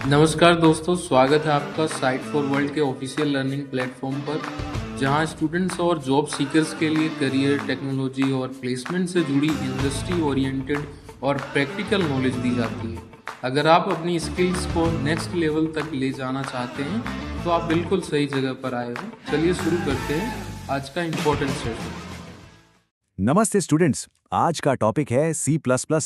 नमस्कार दोस्तों, स्वागत है आपका साइट फॉर वर्ल्ड के ऑफिशियल लर्निंग प्लेटफॉर्म पर, जहां स्टूडेंट्स और जॉब सीकर्स के लिए करियर, टेक्नोलॉजी और प्लेसमेंट से जुड़ी इंडस्ट्री ओरिएंटेड और प्रैक्टिकल नॉलेज दी जाती है। अगर आप अपनी स्किल्स को नेक्स्ट लेवल तक ले जाना चाहते हैं तो आप बिल्कुल सही जगह पर आए हो। चलिए शुरू करते हैं आज का इम्पोर्टेंट सेशन। नमस्ते स्टूडेंट्स, आज का टॉपिक है C++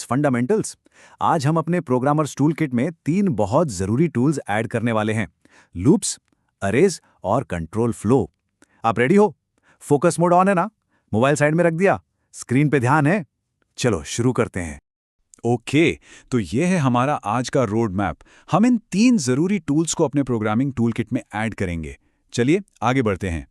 फंडामेंटल्स। आज हम अपने प्रोग्रामर्स टूल किट में 3 बहुत ज़रूरी टूल्स ऐड करने वाले हैं: लूप्स, अरेज और कंट्रोल फ्लो। आप रेडी हो? फोकस मोड ऑन है ना? मोबाइल साइड में रख दिया? स्क्रीन पे ध्यान है? चलो शुरू करते हैं। ओके, तो ये है हमारा आज का रोड मैप। हम इन 3 ज़रूरी टूल्स को अपने प्रोग्रामिंग टूल किट में ऐड करेंगे। चलिए आगे बढ़ते हैं।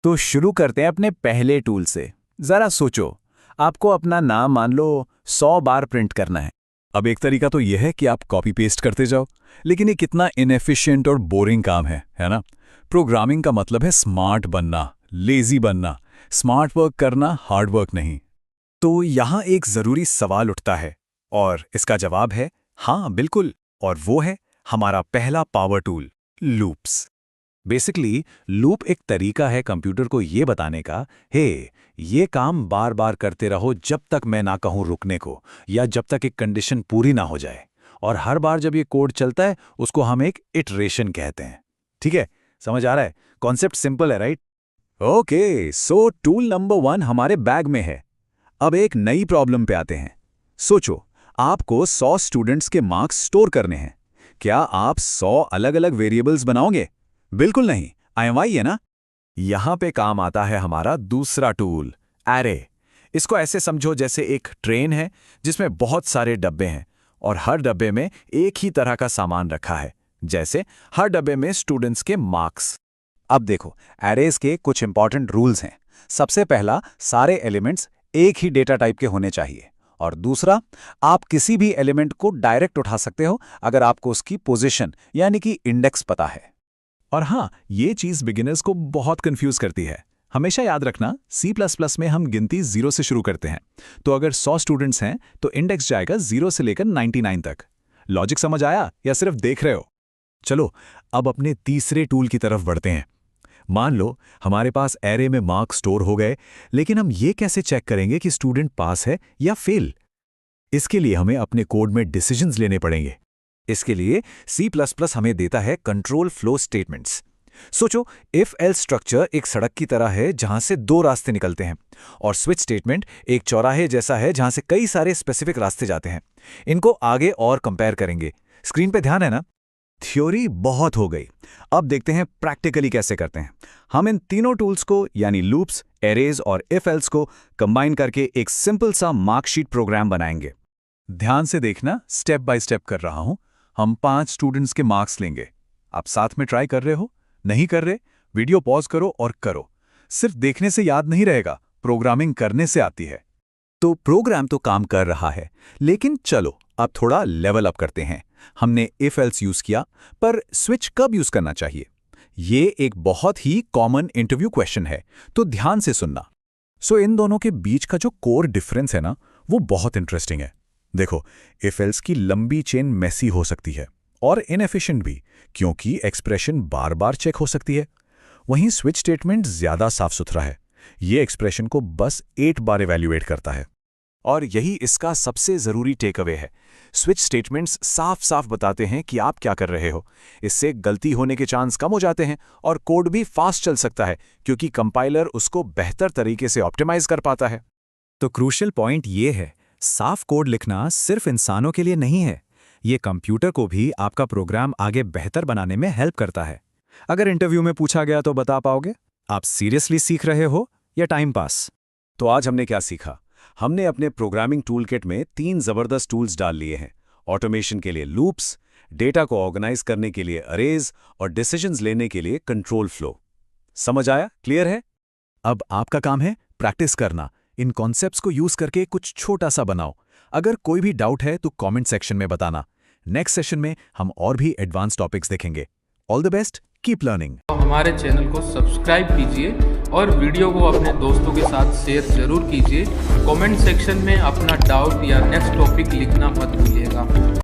तो शुरू करते हैं अपने पहले टूल से। जरा सोचो, आपको अपना नाम मान लो 100 बार प्रिंट करना है। अब एक तरीका तो यह है कि आप कॉपी पेस्ट करते जाओ, लेकिन ये कितना इनएफिशिएंट और बोरिंग काम है ना? प्रोग्रामिंग का मतलब है स्मार्ट बनना, लेजी बनना, स्मार्ट वर्क करना, हार्ड वर्क नहीं। तो यहाँ एक ज़रूरी सवाल उठता है और इसका जवाब है हाँ बिल्कुल, और वो है हमारा पहला power tool, loops. Basically loop एक तरीका है कंप्यूटर को ये बताने का, हे ये काम बार बार करते रहो जब तक मैं ना कहूँ रुकने को, या जब तक एक कंडीशन पूरी ना हो जाए। और हर बार जब ये कोड चलता है उसको हम एक इटरेशन कहते हैं। ठीक है, समझ आ रहा है? कॉन्सेप्ट सिंपल है, राइट? ओके, सो टूल नंबर 1 हमारे बैग में है। अब एक नई प्रॉब्लम पे आते हैं। सोचो, आपको 100 स्टूडेंट्स के मार्क्स स्टोर करने हैं। क्या आप 100 अलग अलग वेरिएबल्स बनाओगे? बिल्कुल नहीं, IMY है ना? यहां पे काम आता है हमारा दूसरा टूल, एरे। इसको ऐसे समझो जैसे एक ट्रेन है जिसमें बहुत सारे डब्बे हैं और हर डब्बे में एक ही तरह का सामान रखा है, जैसे हर डब्बे में स्टूडेंट्स के मार्क्स। अब देखो, एरेज के कुछ इंपॉर्टेंट रूल्स हैं। सबसे पहला, सारे एलिमेंट्स एक ही डेटा टाइप के होने चाहिए। और दूसरा, आप किसी भी एलिमेंट को डायरेक्ट उठा सकते हो अगर आपको उसकी पोजीशन यानी कि इंडेक्स पता है। और हाँ, ये चीज़ बिगिनर्स को बहुत कंफ्यूज करती है। हमेशा याद रखना, C++ में हम गिनती 0 से शुरू करते हैं। तो अगर 100 स्टूडेंट्स हैं तो इंडेक्स जाएगा 0 से लेकर 99 तक। लॉजिक समझ आया या सिर्फ देख रहे हो? चलो अब अपने तीसरे टूल की तरफ बढ़ते हैं। मान लो हमारे पास एरे में मार्क्स स्टोर हो गए, लेकिन हम ये कैसे चेक करेंगे कि स्टूडेंट पास है या फेल? इसके लिए हमें अपने कोड में डिसीजंस लेने पड़ेंगे। इसके लिए C++ हमें देता है कंट्रोल फ्लो स्टेटमेंट्स। सोचो, इफ एल्स स्ट्रक्चर एक सड़क की तरह है जहां से 2 रास्ते निकलते हैं, और स्विच स्टेटमेंट एक चौराहे जैसा है जहां से कई सारे स्पेसिफिक रास्ते जाते हैं। इनको आगे और कंपेयर करेंगे। स्क्रीन पे ध्यान है ना? थ्योरी बहुत हो गई, अब देखते हैं प्रैक्टिकली कैसे करते हैं। हम इन तीनों टूल्स को यानी लूप्स, एरेज और इफ एल्स को कंबाइन करके एक सिंपल सा मार्कशीट प्रोग्राम बनाएंगे। ध्यान से देखना, स्टेप बाय स्टेप कर रहा हूं। हम 5 स्टूडेंट्स के मार्क्स लेंगे। आप साथ में ट्राई कर रहे हो? नहीं कर रहे? वीडियो पॉज करो और करो। सिर्फ देखने से याद नहीं रहेगा, प्रोग्रामिंग करने से आती है। तो प्रोग्राम तो काम कर रहा है, लेकिन चलो अब थोड़ा लेवल अप करते हैं। हमने इफ एल्स यूज किया, पर स्विच कब यूज करना चाहिए? ये एक बहुत ही कॉमन इंटरव्यू क्वेश्चन है, तो ध्यान से सुनना। इन दोनों के बीच का जो कोर डिफरेंस है ना, वो बहुत इंटरेस्टिंग है। देखो, इफ एल्स की लंबी चेन मेसी हो सकती है और इनएफिशिएंट भी, क्योंकि एक्सप्रेशन बार बार चेक हो सकती है। वहीं स्विच स्टेटमेंट ज्यादा साफ सुथरा है। ये एक्सप्रेशन को बस 8 बार इवैल्यूएट करता है। और यही इसका सबसे जरूरी टेक अवे है। स्विच स्टेटमेंट्स साफ साफ बताते हैं कि आप क्या कर रहे हो। इससे गलती होने के चांस कम हो जाते हैं और कोड भी फास्ट चल सकता है, क्योंकि कंपाइलर उसको बेहतर तरीके से ऑप्टिमाइज कर पाता है। तो क्रूशियल पॉइंट ये है, साफ कोड लिखना सिर्फ इंसानों के लिए नहीं है, ये कंप्यूटर को भी आपका प्रोग्राम आगे बेहतर बनाने में हेल्प करता है। अगर इंटरव्यू में पूछा गया तो बता पाओगे? आप सीरियसली सीख रहे हो या टाइम पास? तो आज हमने क्या सीखा? हमने अपने प्रोग्रामिंग टूल किट में 3 जबरदस्त टूल्स डाल लिए हैं। ऑटोमेशन के लिए लूप्स, डेटा को ऑर्गेनाइज करने के लिए अरेज और डिसीजंस लेने के लिए कंट्रोल फ्लो। समझ आया? क्लियर है? अब आपका काम है प्रैक्टिस करना। इन कॉन्सेप्ट्स को यूज करके कुछ छोटा सा बनाओ। अगर कोई भी डाउट है तो कमेंट सेक्शन में बताना। नेक्स्ट सेशन में हम और भी एडवांस टॉपिक्स देखेंगे। All the best, keep learning. हमारे चैनल को सब्सक्राइब कीजिए और वीडियो को अपने दोस्तों के साथ शेयर जरूर कीजिए। कमेंट सेक्शन में अपना डाउट या नेक्स्ट टॉपिक लिखना मत भूलिएगा।